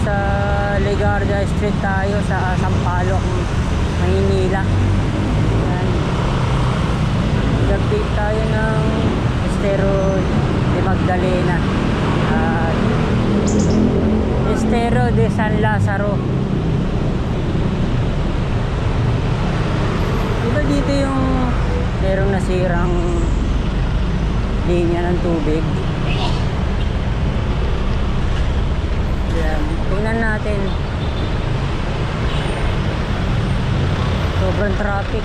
Nasa Legarda Street tayo sa Sampaloc, Maynila. Yan. Nag-update tayo ng Estero de Magdalena at Estero de San Lazaro. Diba dito yung merong nasirang linya ng tubig? Yan. Tingnan natin. Sobrang traffic.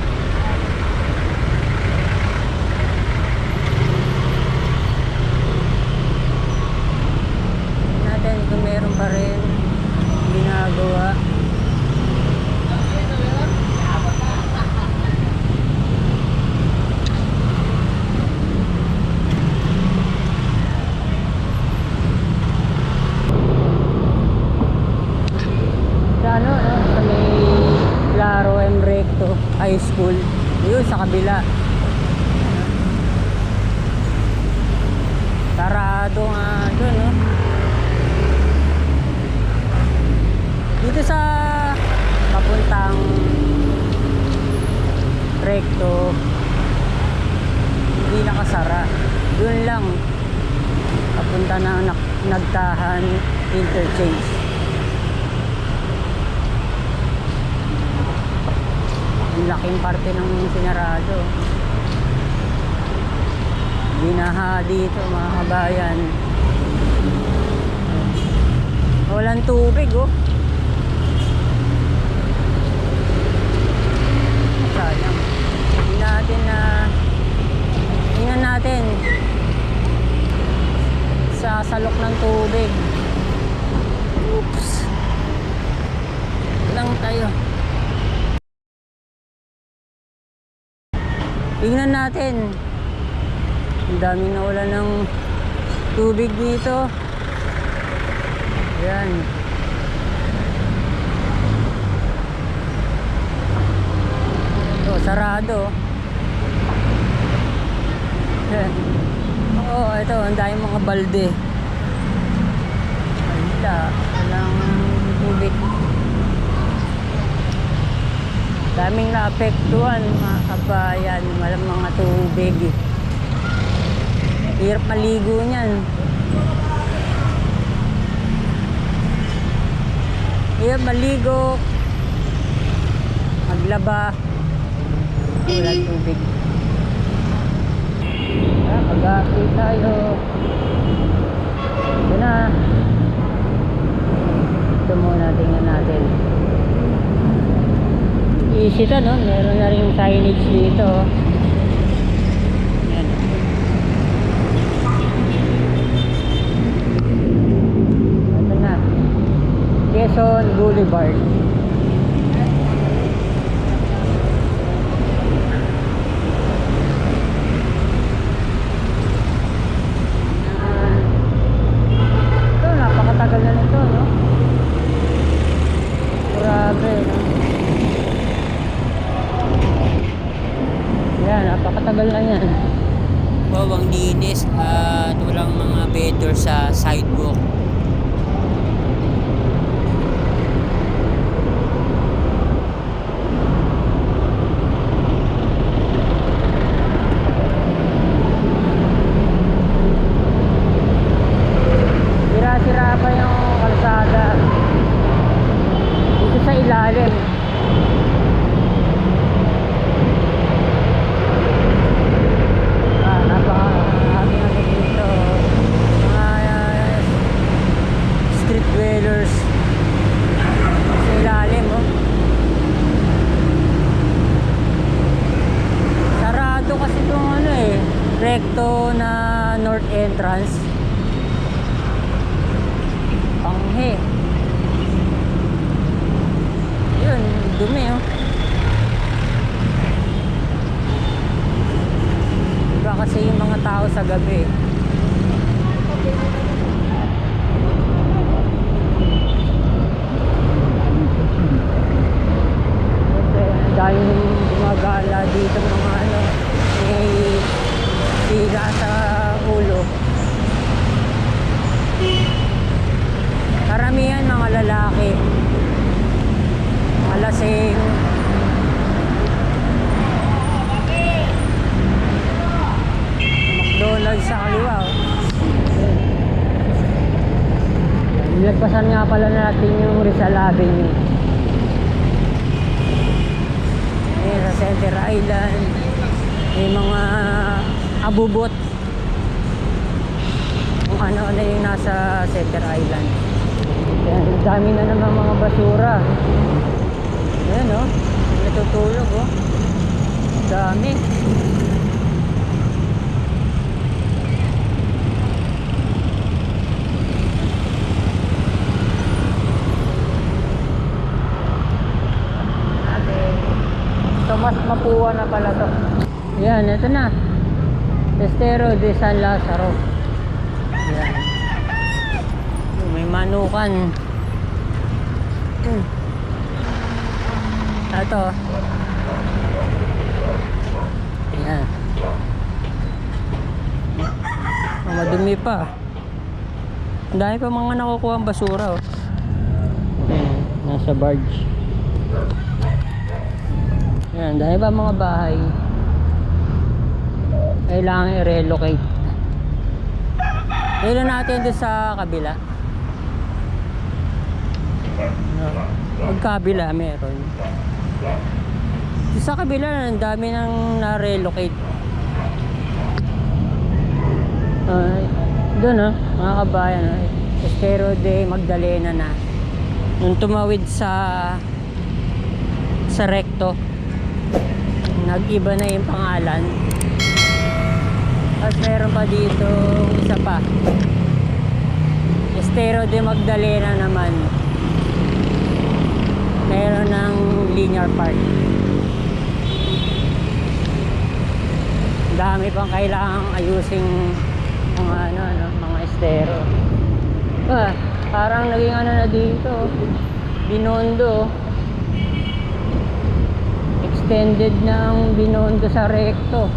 Tingnan natin kung meron pa rin ginagawa. Sa may Claro M. Recto High School, yun sa kabila. Sarado nga doon, no? Dito sa papuntang Recto hindi nakasara, doon lang papunta na Nagtahan Interchange. Ang laking parte ng sinarado. Binaha dito mga kabayan. Walang tubig, oh. Sayang. Tingnan natin sa salok ng tubig. Oops. Lang tayo. Tingnan natin. Ang daming nawala ng tubig dito. Ayan. Ito, sarado. Oo, ito, ang daming mga balde. Wala, walang tubig. Daming naapektuhan mga kabayan, walang mga tubig. Hirap maligo niyan. Hirap maligo, maglaba, walang tubig. Mag-update tayo. Ito na. Ito muna, tingnan natin. Easy to, no? Meron na rin signage dito. Yan. Ito na. Quezon Boulevard. Ito, napakatagal na nito, no? Grabe, no? Yan, napakatagal na yan. Bawang linis at walang mga vendor sa sidewalk. Sira-sira pa yung kalsada dito sa ilalim. Dwellers sa ilalim, oh. Sarado kasi itong ano recto na north entrance. Panghe yun, dumi, oh. Iba kasi yung mga tao sa gabi. Dahil gumagala dito mga may sira sa ulo. Karamihan mga lalaki. lasing. McDonald's sa kaliwa, oh. Nilagpasan nga pala natin yung Rizal Avenue. Ayan, sa Center Island may mga abubot kung ano-ano yung nasa Center Island. Ayan, dami na naman mga basura. Ayan, oh, natutulog, oh. Dami. Mas Mapua na pala to. Yan, ito na. Estero de San Lazaro. Yan. May manukan. Ito. Yan. Madumi pa. Ang dami pa mga nakukuha ang basura, oh. Yan, nasa barge. Yan, dahil ba mga bahay kailangan i-relocate. Ilan natin doon sa kabila. Magkabila meron. Sa kabila ang dami nang na-relocate. Doon, mga kabayan, Estero de Magdalena na. Nung tumawid sa Recto, nag-iba na yung pangalan. At meron pa dito isa pa, Estero de Magdalena naman. Meron ng linear park. Dami pang kailangang ayusing mga mga estero. Parang naging ano na dito, Binondo. Extended ng Binondo sa Recto.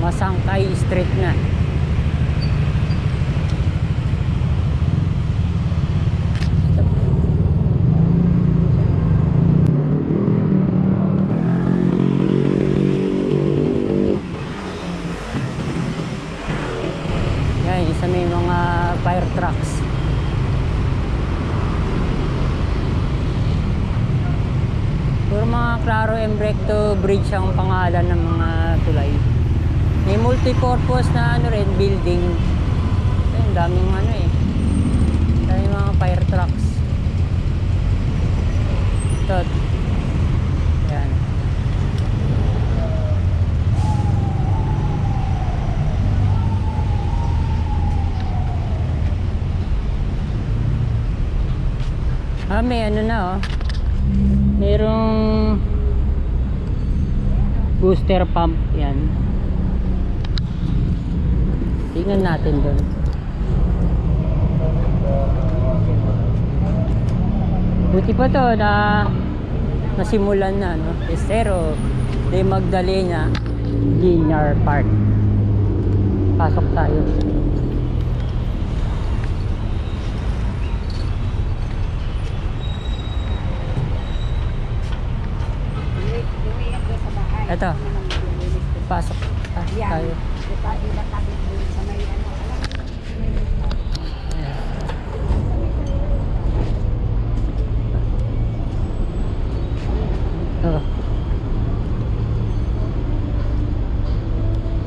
Masangkay Street na. Sa may mga fire trucks. Puro mga Claro M. Recto Bridge ang pangalan ng mga tulay. May multi-purpose na rin, building. Ayun, daming daming mga fire trucks. Ito. Ayan. May na, oh. Merong booster pump yan. Tingnan natin doon. Buti pa to na nasimulan na, no? Estero de Magdalena Linear Park. Pasok tayo. Ito. Pasok tayo.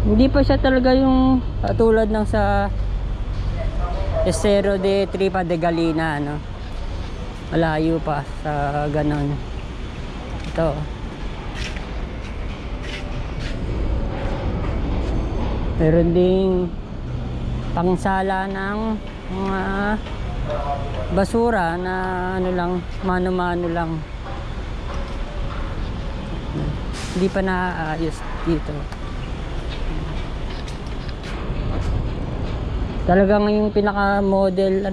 Hindi pa siya talaga yung tulad ng sa Estero de Tripa de Galina, no? Malayo pa sa ganon. Ito. Meron ding pangsala ng mga basura na mano-mano lang. Hindi pa naayos dito. Talagang yung pinaka-model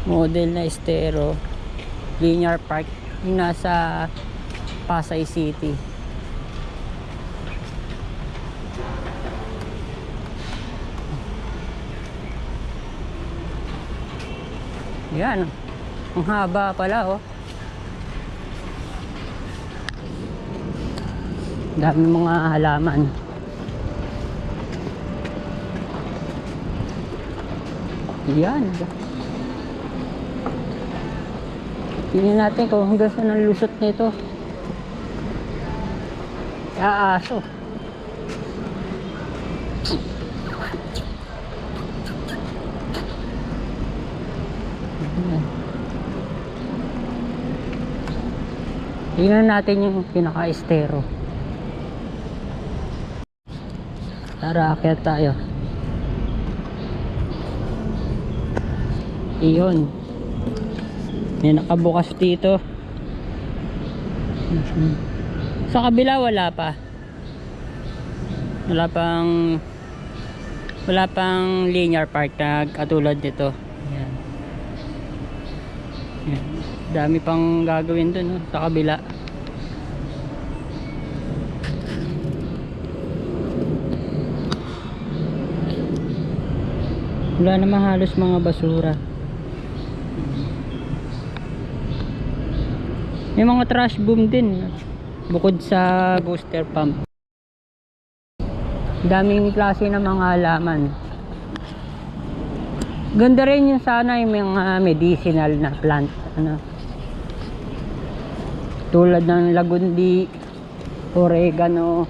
model na estero linear park yung nasa Pasay City. Yan. Ang haba pala, oh. Dami mga halaman. Yan. Tingnan natin kung hanggang saan ang lusot nito. Aso. Tingnan natin yung pinaka-estero. Tara, akyat tayo. Iyon. May nakabukas dito. Sa kabila wala pa. Wala pang linear park na katulad nito. Ayan. Ayan. Dami pang gagawin dun, no? Sa kabila. Wala naman halos mga basura. May mga trash boom din bukod sa booster pump. Daming klase ng mga halaman. Ganda rin yung sana yung mga medicinal na plant, ano, tulad ng lagundi, oregano,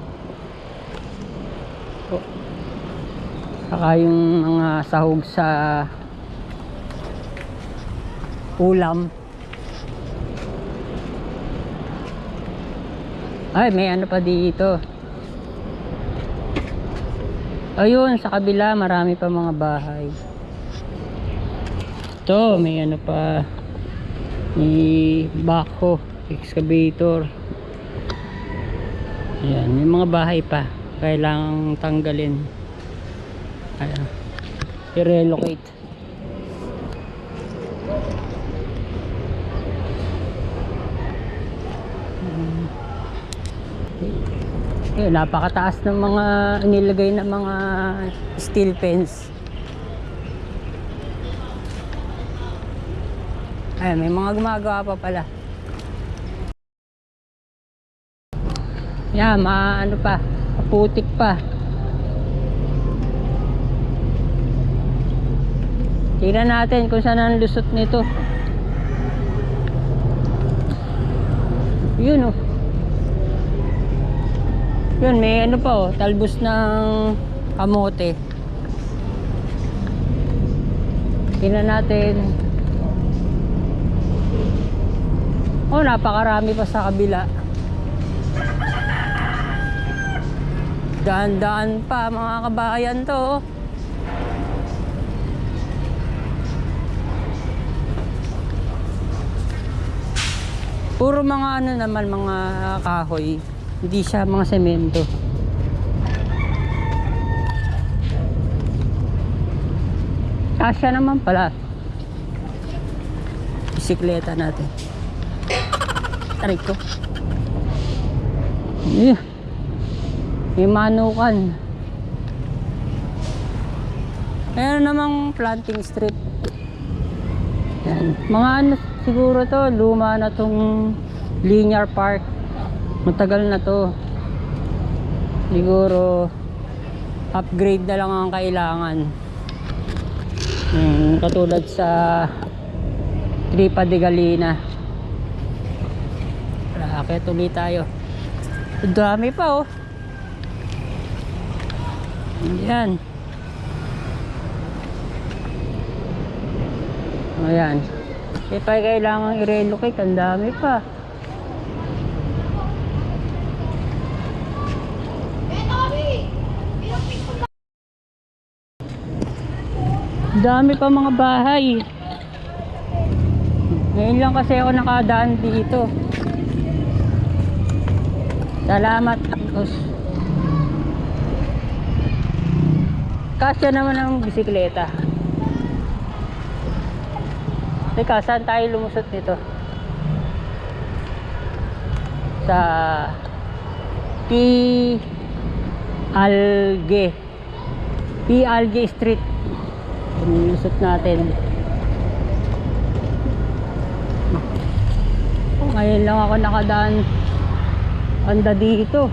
saka yung mga sahog sa ulam. Ay, may ano pa dito. Ayun, sa kabila marami pa mga bahay. Ito, may ano pa, may backhoe, excavator. Ayan, may mga bahay pa kailangang tanggalin. Ayan, i-relocate. Napakataas ng mga nilagay na mga steel fence. Ay, may mga gumagawa pa pala. Yan, ano pa, kaputik pa. Tingnan natin kung saan ang lusot nito. Yun, oh. Yun, may ano pa, oh, talbos ng kamote. Tingnan natin. Oh, napakarami pa sa kabila. Daan-daan pa mga kabayan to, oh. Puro mga ano naman, mga kahoy. Hindi siya mga semento. Kasya naman pala. Bisikleta natin. Aray ko. Yeah. May manukan. Ayan namang planting strip. Yan. Mga ano siguro to, luma na tong linear park. Matagal na to. Siguro upgrade na lang ang kailangan. Katulad sa Tripa de Galina. Akit ulit tayo. Dami pa, oh. Ayan. Ayan. E pa kailangan i-relocate. Ang dami pa. Dami pa mga bahay. Ngayon lang kasi ako nakadaan dito. Salamat. Kasya naman ang bisikleta. Teka, saan tayo lumusot nito? Sa P. Alge Street. Lumusot natin. Ngayon lang ako nakadaan banda dito.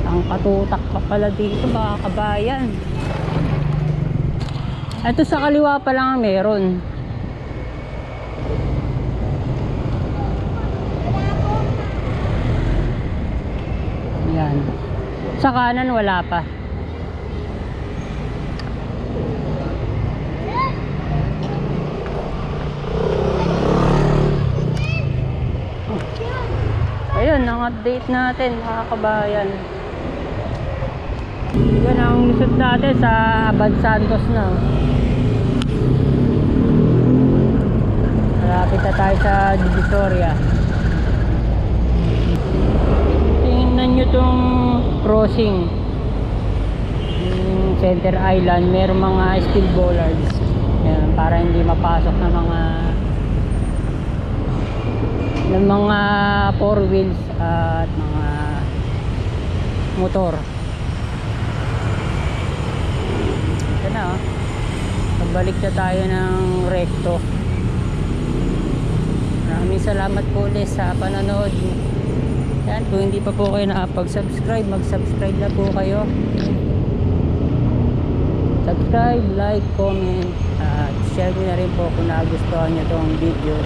Ang katutak pa pala dito, mga kabayan. Ito sa kaliwa pa lang meron. Yan. Sa kanan wala pa. Ayun, ang update natin mga kabayan. Yan ang lusot natin sa Abad Santos na. Malapit na tayo sa Divisoria. Tingnan nyo tong crossing. Yung Center Island, mayroong mga steel bollards. Yan, para hindi mapasok ng mga four wheels at mga motor. Ito na, oh. Pagbalik na tayo ng recto. Maraming salamat po ulit sa panonood. Yan, kung hindi pa po kayo nakapag-subscribe, mag-subscribe na po kayo. Subscribe, like, comment, at share nyo na rin po kung nagustuhan nyo itong video.